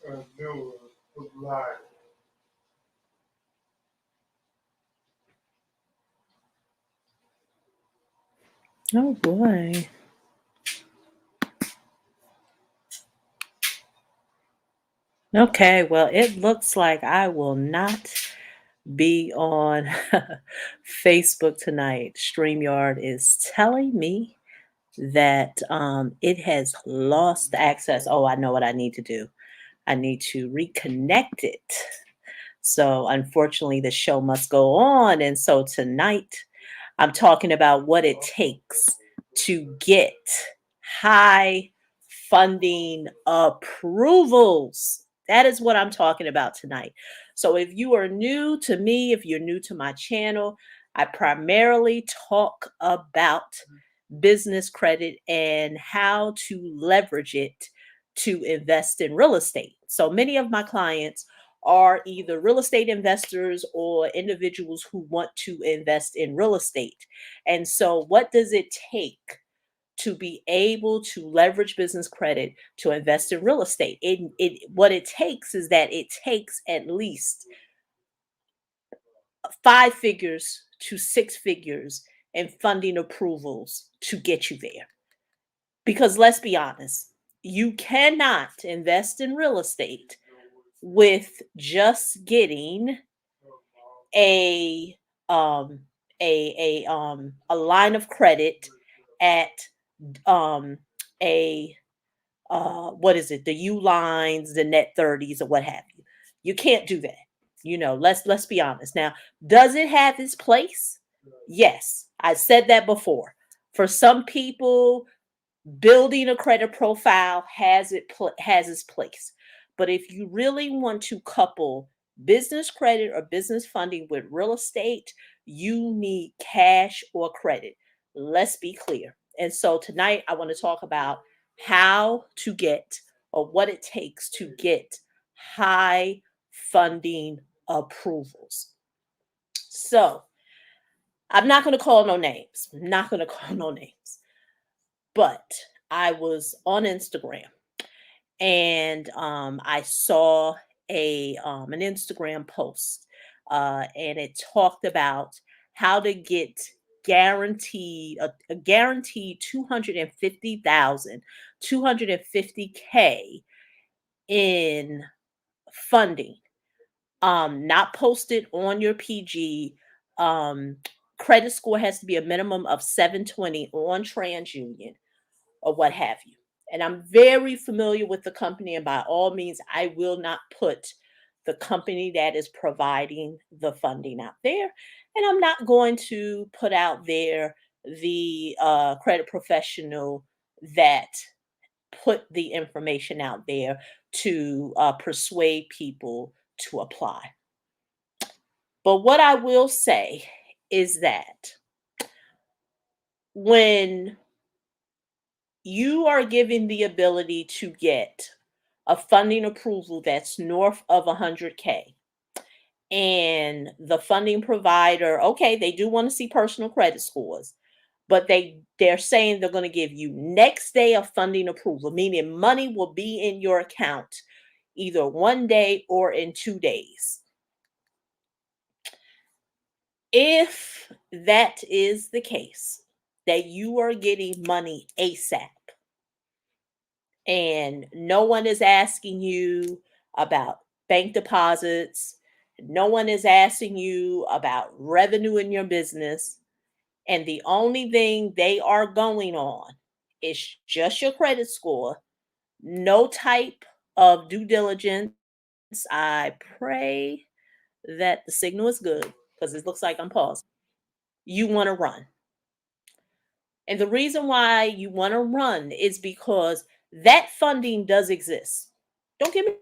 No, live. Oh boy. Okay, well, it looks like I will not be on Facebook tonight. StreamYard is telling me that it has lost access. Oh, I know what I need to do. I need to reconnect it. So, unfortunately, the show must go on. And so, tonight, I'm talking about what it takes to get high funding approvals. That is what I'm talking about tonight. So, if you are new to me, if you're new to my channel, I primarily talk about business credit and how to leverage it to invest in real estate. So, many of my clients are either real estate investors or individuals who want to invest in real estate. And so, what does it take to be able to leverage business credit to invest in real estate? It what it takes is that it takes at least five figures to six figures in funding approvals to get you there. Because let's be honest, you cannot invest in real estate with just getting a um a line of credit at um a what is it, the U lines, the net 30s, or what have you. You can't do that. Let's be honest. Now, does it have its place? Yes, I said that before. For some people, building a credit profile has its place. But if you really want to couple business credit or business funding with real estate, you need cash or credit. Let's be clear. And so tonight I want to talk about how to get, or what it takes to get, high funding approvals. So I'm not going to call no names. I'm not going to call no names. But I was on Instagram, and I saw an Instagram post, and it talked about how to get a guaranteed 250,000, 250K in funding. Not posted on your PG. Um, Credit score has to be a minimum of 720 on TransUnion or what have you. And I'm very familiar with the company, and by all means, I will not put the company that is providing the funding out there. And I'm not going to put out there the credit professional that put the information out there to persuade people to apply. But what I will say is that when you are given the ability to get a funding approval that's north of 100K, and the funding provider, okay, they do want to see personal credit scores, but they're saying they're going to give you next day of funding approval, meaning money will be in your account either one day or in 2 days. If that is the case, that you are getting money ASAP, and no one is asking you about bank deposits, no one is asking you about revenue in your business, and the only thing they are going on is just your credit score, no type of due diligence. I pray that the signal is good because it looks like I'm paused. You want to run. And the reason why you want to run is because that funding does exist. Don't get me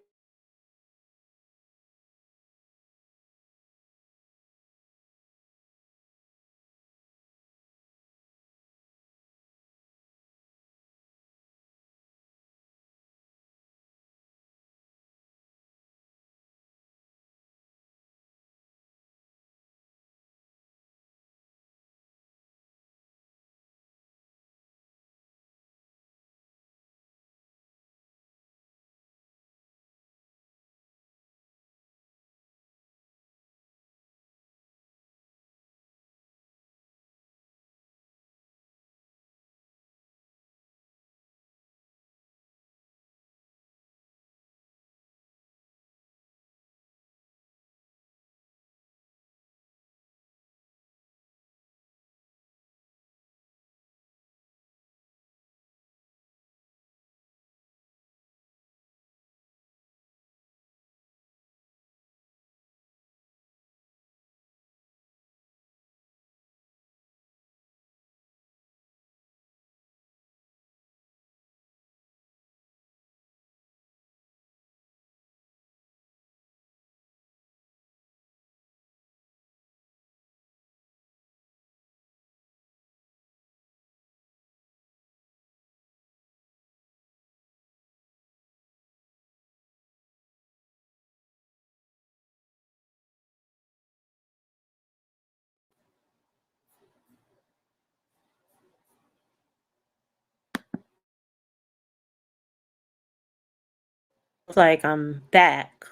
Looks like I'm back.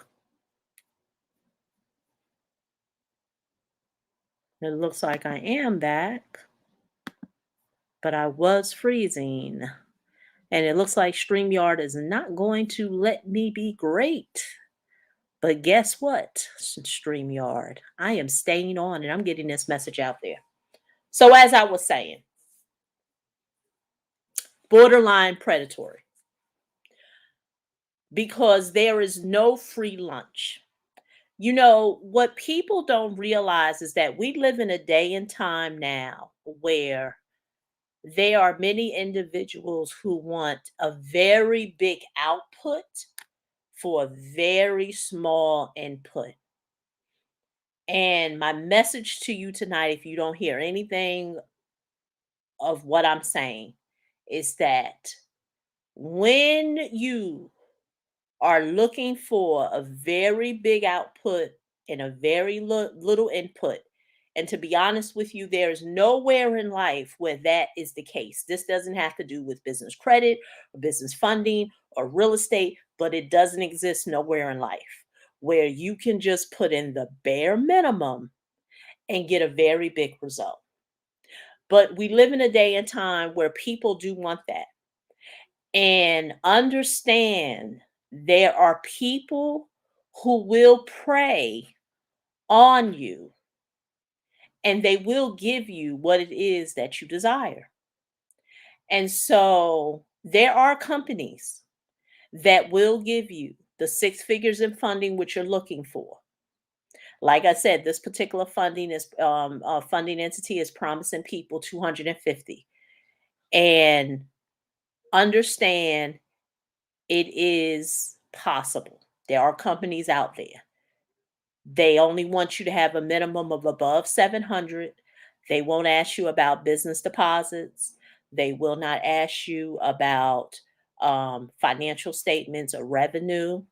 It looks like I am back, but I was freezing. And it looks like StreamYard is not going to let me be great. But guess what, StreamYard? I am staying on and I'm getting this message out there. So, as I was saying, borderline predatory because there is no free lunch. You know, what people don't realize is that we live in a day and time now where there are many individuals who want a very big output for a very small input. And my message to you tonight, if you don't hear anything of what I'm saying, is that when you are looking for a very big output and a very little input. And to be honest with you, there's nowhere in life where that is the case. This doesn't have to do with business credit or business funding or real estate, but it doesn't exist nowhere in life where you can just put in the bare minimum and get a very big result. But we live in a day and time where people do want that. And understand there are people who will prey on you and they will give you what it is that you desire. And so there are companies that will give you the six figures in funding which you're looking for. Like I said, this particular funding entity is promising people 250. And understand it is possible. There are companies out there. They only want you to have a minimum of above 700. They won't ask you about business deposits. They will not ask you about financial statements or revenue.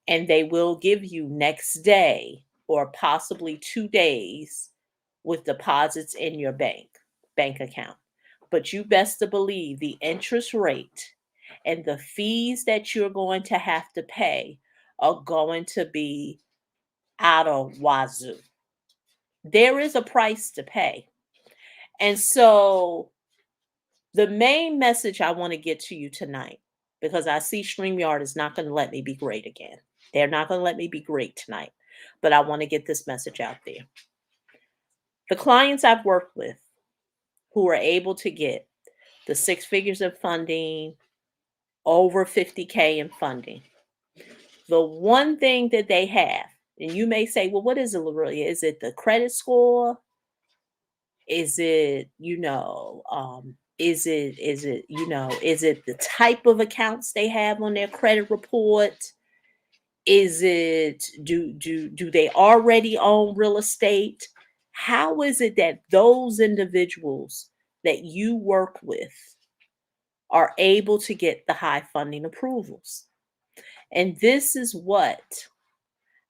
And they will give you next day or possibly 2 days with deposits in your bank account. But you best to believe the interest rate and the fees that you're going to have to pay are going to be out of wazoo. There is a price to pay. And so the main message I want to get to you tonight, because I see StreamYard is not going to let me be great again. They're not going to let me be great tonight. But I want to get this message out there. The clients I've worked with who are able to get the six figures of funding, over 50K in funding, the one thing that they have, and you may say, well, what is it, Lorelia? Is it the credit score? Is it, is it the type of accounts they have on their credit report? Is it, do they already own real estate? How is it that those individuals that you work with are able to get the high funding approvals? And this is what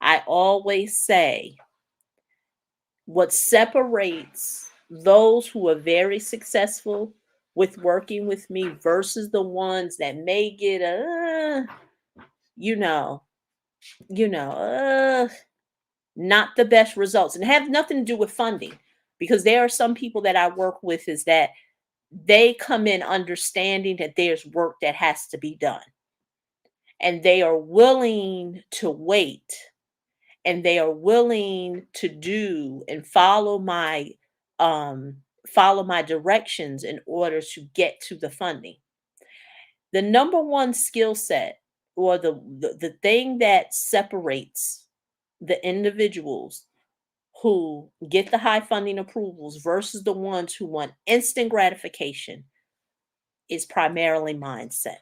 I always say, what separates those who are very successful with working with me versus the ones that may get you know, not the best results, and have nothing to do with funding, because there are some people that I work with is that they come in understanding that there's work that has to be done, and they are willing to wait, and they are willing to do and follow my directions in order to get to the funding. The number one skill set, or the thing that separates the individuals who get the high funding approvals versus the ones who want instant gratification, is primarily mindset.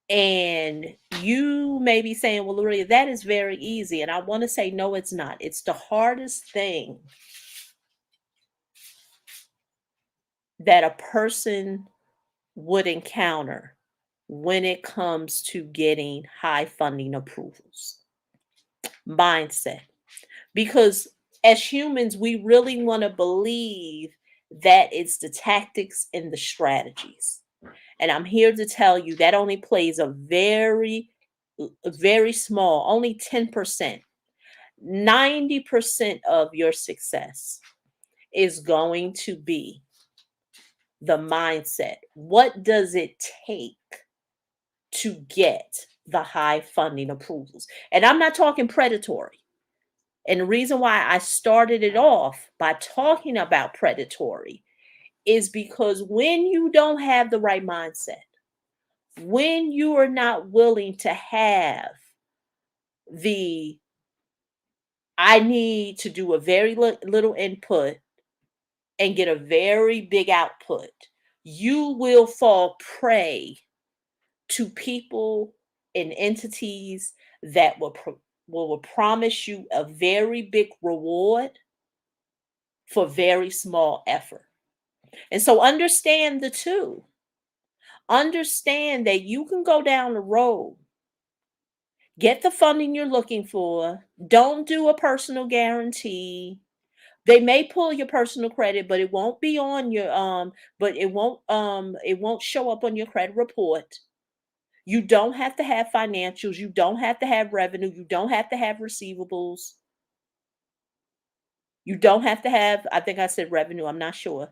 And you may be saying, well, Luria, that is very easy. And I want to say, no, it's not. It's the hardest thing that a person would encounter when it comes to getting high funding approvals. Mindset. Because as humans, we really want to believe that it's the tactics and the strategies. And I'm here to tell you that only plays a very small, only 10%. 90% of your success is going to be the mindset. What does it take to get the high funding approvals? And I'm not talking predatory. And the reason why I started it off by talking about predatory is because when you don't have the right mindset, when you are not willing to have the I need to do a very little input and get a very big output, you will fall prey to people and entities that will promise you a very big reward for very small effort. And so understand the two. Understand that you can go down the road, get the funding you're looking for, don't do a personal guarantee. They may pull your personal credit, but it won't be on your but it won't show up on your credit report. You don't have to have financials, you don't have to have revenue, you don't have to have receivables. You don't have to have, I think I said revenue, I'm not sure.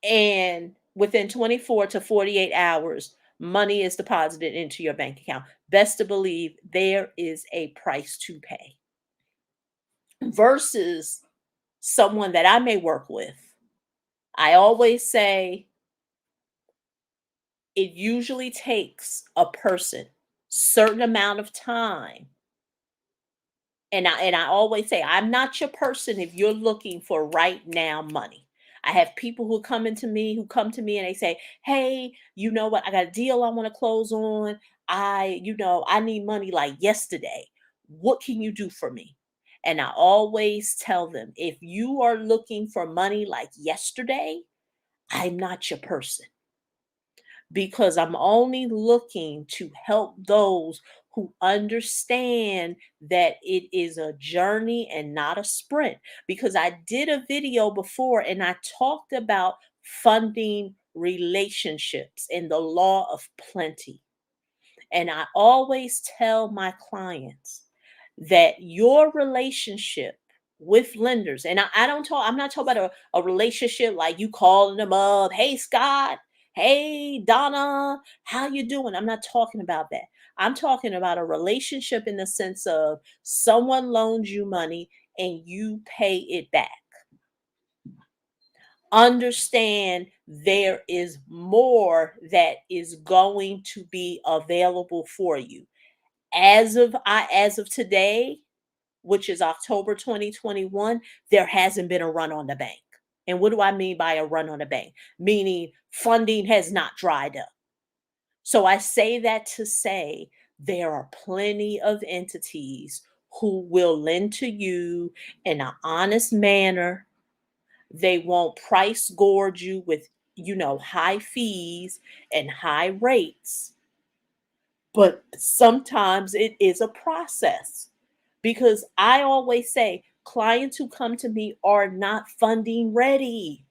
And within 24 to 48 hours, money is deposited into your bank account. Best to believe there is a price to pay versus someone that I may work with. I always say it usually takes a person certain amount of time. And I always say I'm not your person if you're looking for right now money. I have people who come to me and they say, "Hey, you know what? I got a deal I want to close on. I need money like yesterday. What can you do for me?" And I always tell them, if you are looking for money like yesterday, I'm not your person because I'm only looking to help those who understand that it is a journey and not a sprint. Because I did a video before and I talked about funding relationships and the law of plenty. And I always tell my clients that your relationship with lenders, and I'm not talking about a relationship like you calling them up, "Hey Scott, hey Donna, how you doing?" I'm not talking about that. I'm talking about a relationship in the sense of someone loans you money and you pay it back. Understand there is more that is going to be available for you as of today, which is October 2021, there hasn't been a run on the bank. And what do I mean by a run on the bank? Meaning funding has not dried up. So I say that to say there are plenty of entities who will lend to you in an honest manner. They won't price gorge you with, high fees and high rates. But sometimes it is a process because I always say clients who come to me are not funding ready.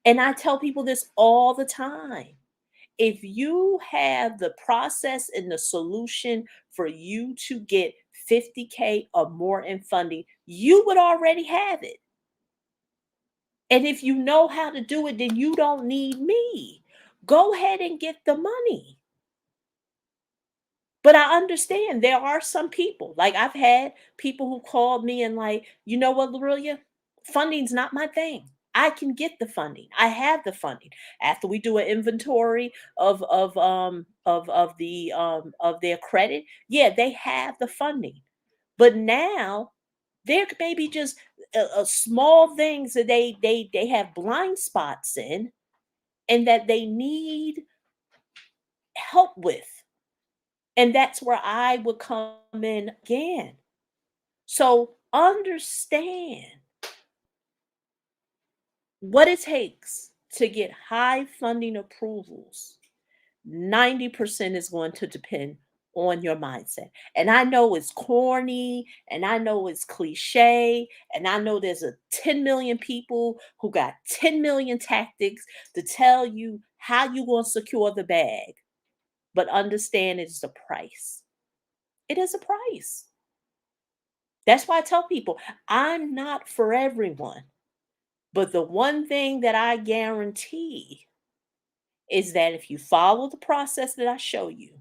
And I tell people this all the time. If you have the process and the solution for you to get 50K or more in funding, you would already have it. And if you know how to do it, then you don't need me. Go ahead and get the money. But I understand there are some people, like I've had people who called me and like, you know what, Lorelia, funding's not my thing. I can get the funding. I have the funding. After we do an inventory of their credit, yeah, they have the funding. But now there may be just small things that they have blind spots in and that they need help with. And that's where I would come in again. So understand what it takes to get high funding approvals. 90% is going to depend on your mindset. And I know it's corny and I know it's cliche and I know there's a 10 million people who got 10 million tactics to tell you how you going to secure the bag, but understand it's a price. It is a price. That's why I tell people I'm not for everyone. But the one thing that I guarantee is that if you follow the process that I show you,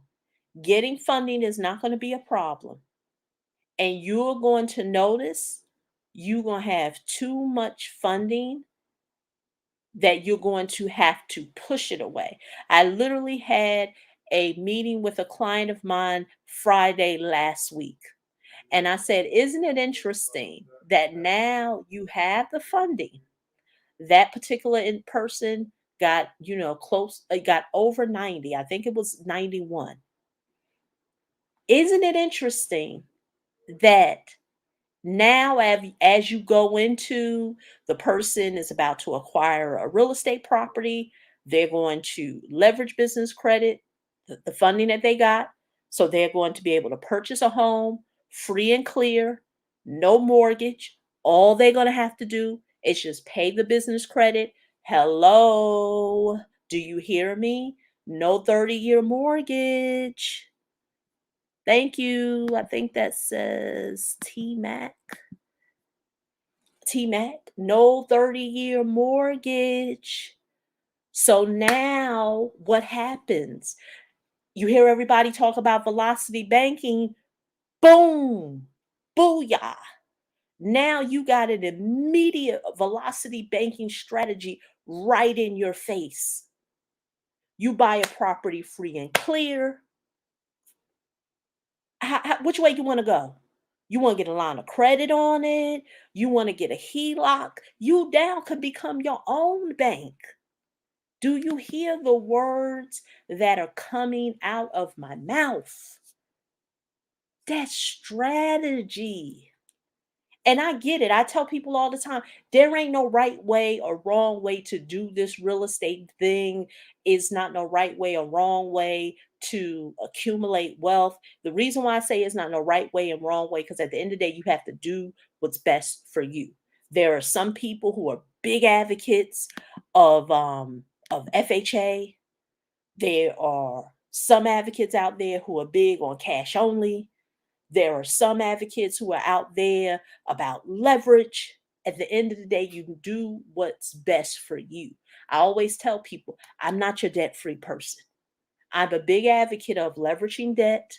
getting funding is not going to be a problem. And you're going to notice you're going to have too much funding that you're going to have to push it away. I literally had a meeting with a client of mine Friday last week. And I said, isn't it interesting that now you have the funding? That particular in person got, close, it got over 90. I think it was 91. Isn't it interesting that now, as you go into the person is about to acquire a real estate property, they're going to leverage business credit, the funding that they got. So they're going to be able to purchase a home free and clear, no mortgage. All they're going to have to do is just pay the business credit. Hello, do you hear me? No 30-year mortgage. Thank you. I think that says T-Mac. T-Mac, no 30-year mortgage. So now what happens? You hear everybody talk about velocity banking. Boom, booyah. Now you got an immediate velocity banking strategy right in your face. You buy a property free and clear. Which way you want to go? You want to get a line of credit on it? You want to get a HELOC? You now can become your own bank. Do you hear the words that are coming out of my mouth? That's strategy. And I get it. I tell people all the time, there ain't no right way or wrong way to do this real estate thing. It's not no right way or wrong way to accumulate wealth. The reason why I say it's not no right way and wrong way, because at the end of the day, you have to do what's best for you. There are some people who are big advocates of FHA. There are some advocates out there who are big on cash only. There are some advocates who are out there about leverage. At the end of the day, you can do what's best for you. I always tell people, I'm not your debt free person. I'm a big advocate of leveraging debt,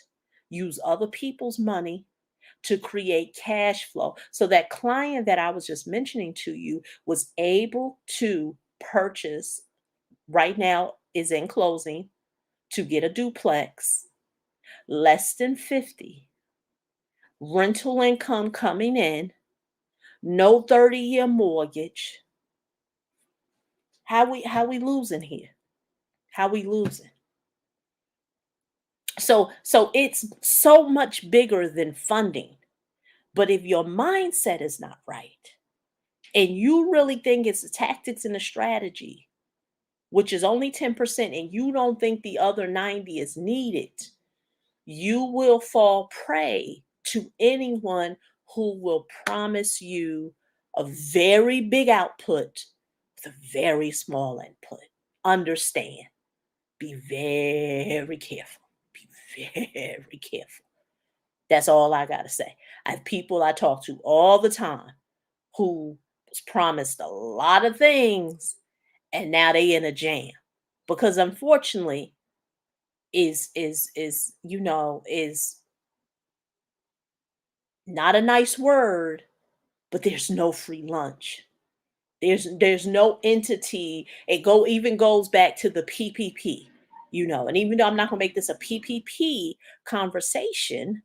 use other people's money to create cash flow. So that client that I was just mentioning to you was able to purchase, right now is in closing, to get a duplex, less than 50, rental income coming in, no 30-year mortgage. How we losing here? How we losing? So it's so much bigger than funding. But if your mindset is not right and you really think it's the tactics and the strategy, which is only 10%, and you don't think the other 90 is needed, you will fall prey to anyone who will promise you a very big output with a very small input. Understand. Be very careful. Be very careful. That's all I got to say. I have people I talk to all the time who was promised a lot of things and now they in a jam because unfortunately is not a nice word, but there's no free lunch. There's no entity. Even goes back to the PPP, and even though I'm not gonna make this a PPP conversation,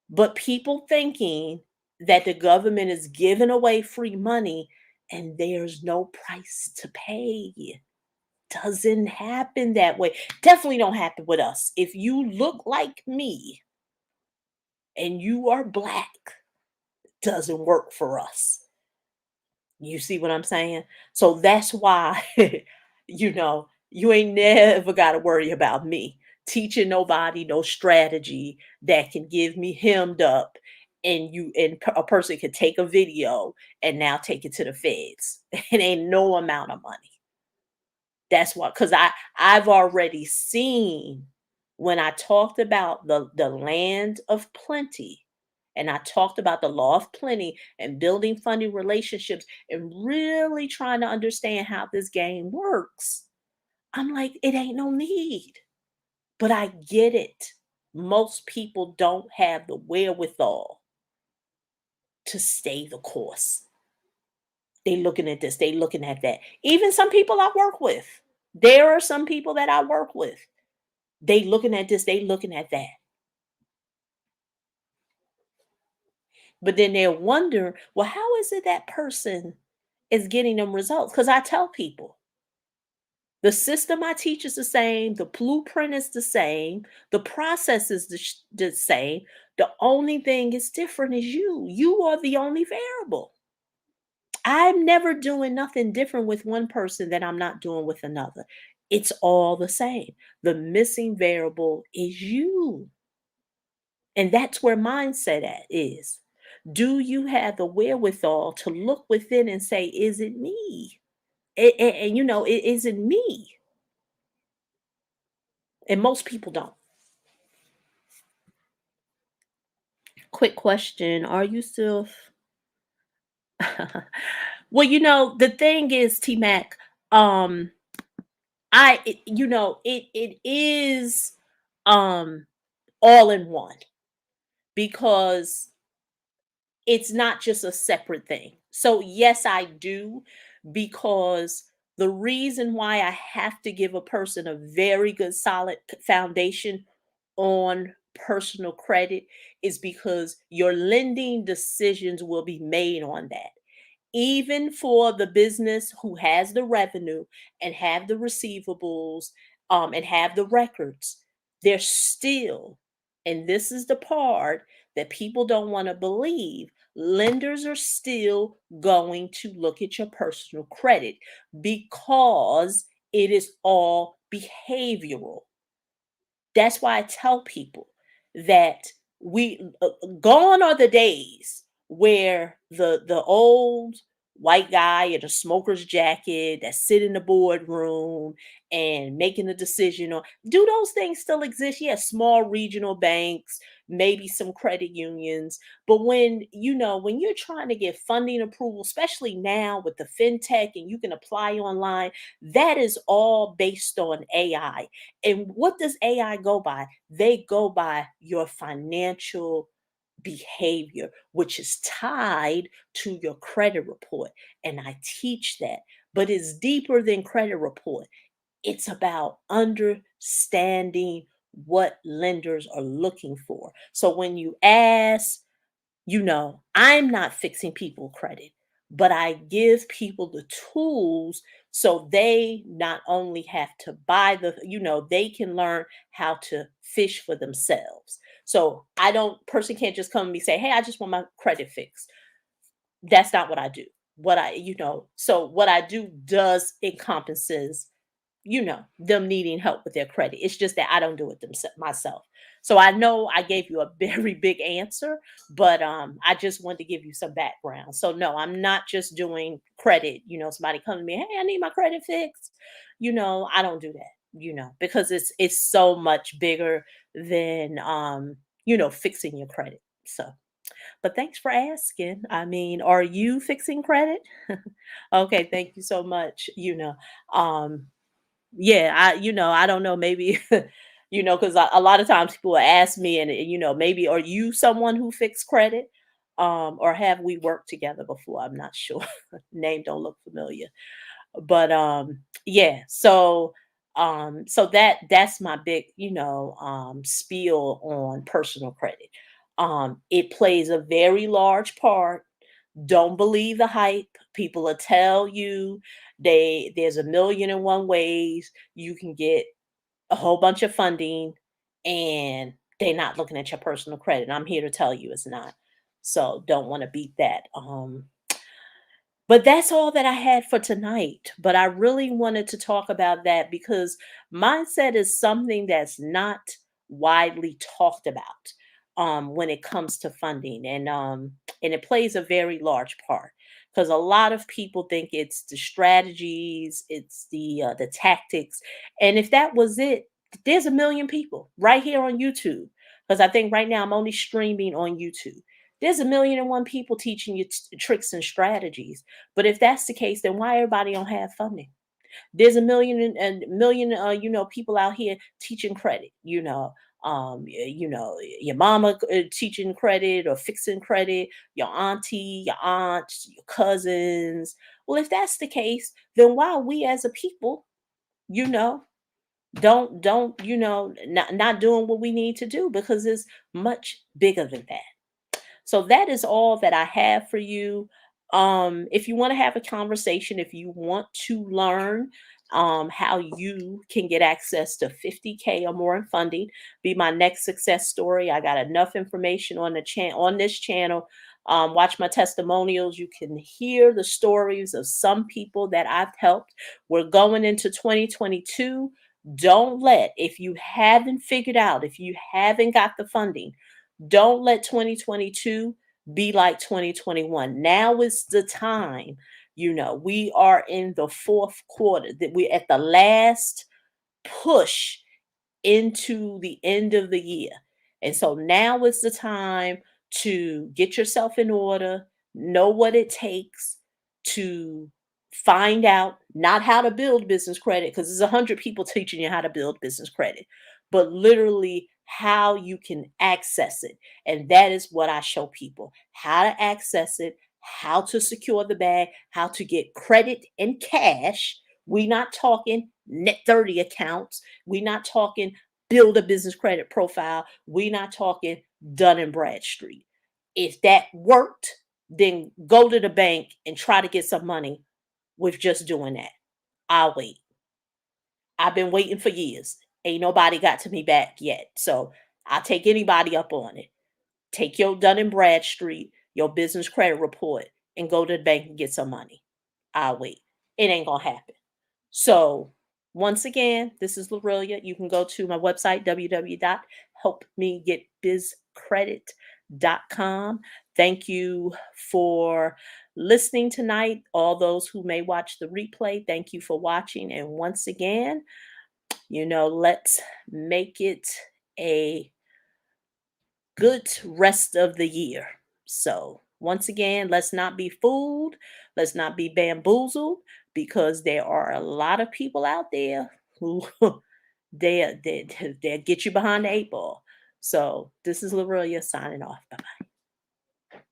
but people thinking that the government is giving away free money and there's no price to pay. Doesn't happen that way. Definitely don't happen with us. If you look like me and you are black, doesn't work for us. You see what I'm saying? So that's why, you ain't never got to worry about me teaching nobody no strategy that can give me hemmed up a person could take a video and now take it to the feds. It ain't no amount of money. That's what, because I've already seen when I talked about the land of plenty, and I talked about the law of plenty and building funding relationships and really trying to understand how this game works. I'm like, it ain't no need. But I get it. Most people don't have the wherewithal to stay the course. They looking at this, they looking at that. Even some people I work with. There are some people that I work with. They looking at this, they looking at that. But then they'll wonder, well, how is it that person is getting them results? Because I tell people the system I teach is the same, the blueprint is the same, the process is the same. The only thing is different is you. You are the only variable. I'm never doing nothing different with one person that I'm not doing with another. It's all the same. The missing variable is you. And that's where mindset at is. Do you have the wherewithal to look within and say, is it me? And, it isn't me. And most people don't. Quick question. Are you still well, the thing is, T Mac, um, it is um all in one because it's not just a separate thing. So yes, I do, because the reason why I have to give a person a very good solid foundation on personal credit is because your lending decisions will be made on that. Even for the business who has the revenue and have the receivables, and have the records, they're still, and this is the part that people don't want to believe, lenders are still going to look at your personal credit because it is all behavioral. That's why I tell people that gone are the days where the old white guy in a smoker's jacket that sit in the boardroom and making a decision on, do those things still exist? Yes, small regional banks, maybe some credit unions. But when you're trying to get funding approval, especially now with the fintech and you can apply online, that is all based on AI. And what does AI go by? They go by your financial behavior, which is tied to your credit report. And I teach that, but it's deeper than credit report. It's about understanding what lenders are looking for. So when you ask, I'm not fixing people credit, but I give people the tools so they not only have to buy they can learn how to fish for themselves. So person can't just come to me and say, hey, I just want my credit fixed. That's not what I do. So what I do does encompasses them needing help with their credit. It's just that I don't do it myself. So I know I gave you a very big answer, but I just wanted to give you some background. So no, I'm not just doing credit. Somebody come to me, hey, I need my credit fixed. I don't do that. Because it's so much bigger than fixing your credit. So, but thanks for asking. I mean, are you fixing credit? Okay, thank you so much. Um, yeah, I don't know, maybe, because a lot of times people will ask me, and maybe, are you someone who fixed credit? Or have we worked together before? I'm not sure. Name don't look familiar. But yeah, so that's my big, spiel on personal credit. It plays a very large part. Don't believe the hype. People will tell you there's a million and one ways you can get a whole bunch of funding, and they're not looking at your personal credit. I'm here to tell you it's not. So don't want to beat that. But that's all that I had for tonight. But I really wanted to talk about that because mindset is something that's not widely talked about when it comes to funding, and it plays a very large part. because a lot of people think it's the strategies, it's the tactics, and if that was it, there's a million people right here on YouTube. Because I think right now I'm only streaming on YouTube. There's a million and one people teaching you tricks and strategies. But if that's the case, then why everybody don't have funding? There's a million and million, people out here teaching credit. Your mama teaching credit or fixing credit, your auntie, your aunts, your cousins. Well, if that's the case, then why we as a people, you know, don't not doing what we need to do because it's much bigger than that. So that is all that I have for you. If you want to have a conversation, if you want to learn how you can get access to 50K or more in funding, be my next success story. I got enough information on the on this channel. Watch my testimonials. You can hear the stories of some people that I've helped. We're going into 2022. Don't let, if you haven't figured out, if you haven't got the funding, don't let 2022 be like 2021. Now is the time. We are in the fourth quarter, that we're at the last push into the end of the year. And so now is the time to get yourself in order, know what it takes to find out not how to build business credit, because there's 100 people teaching you how to build business credit, but literally how you can access it. And that is what I show people: how to access it, how to secure the bag, how to get credit and cash. We're not talking net 30 accounts. We're not talking build a business credit profile. We're not talking Dun and Bradstreet. If that worked, then go to the bank and try to get some money with just doing that. I'll wait. I've been waiting for years. Ain't nobody got to me back yet. So I'll take anybody up on it. Take your Dun and Bradstreet, your business credit report, and go to the bank and get some money. I'll wait. It ain't gonna happen. So, once again, this is Lorelia. You can go to my website, www.helpmegetbizcredit.com. Thank you for listening tonight. All those who may watch the replay, thank you for watching. And once again, let's make it a good rest of the year. So, once again, let's not be fooled. Let's not be bamboozled, because there are a lot of people out there who they get you behind the eight ball. So, this is Lorelia signing off. Bye bye.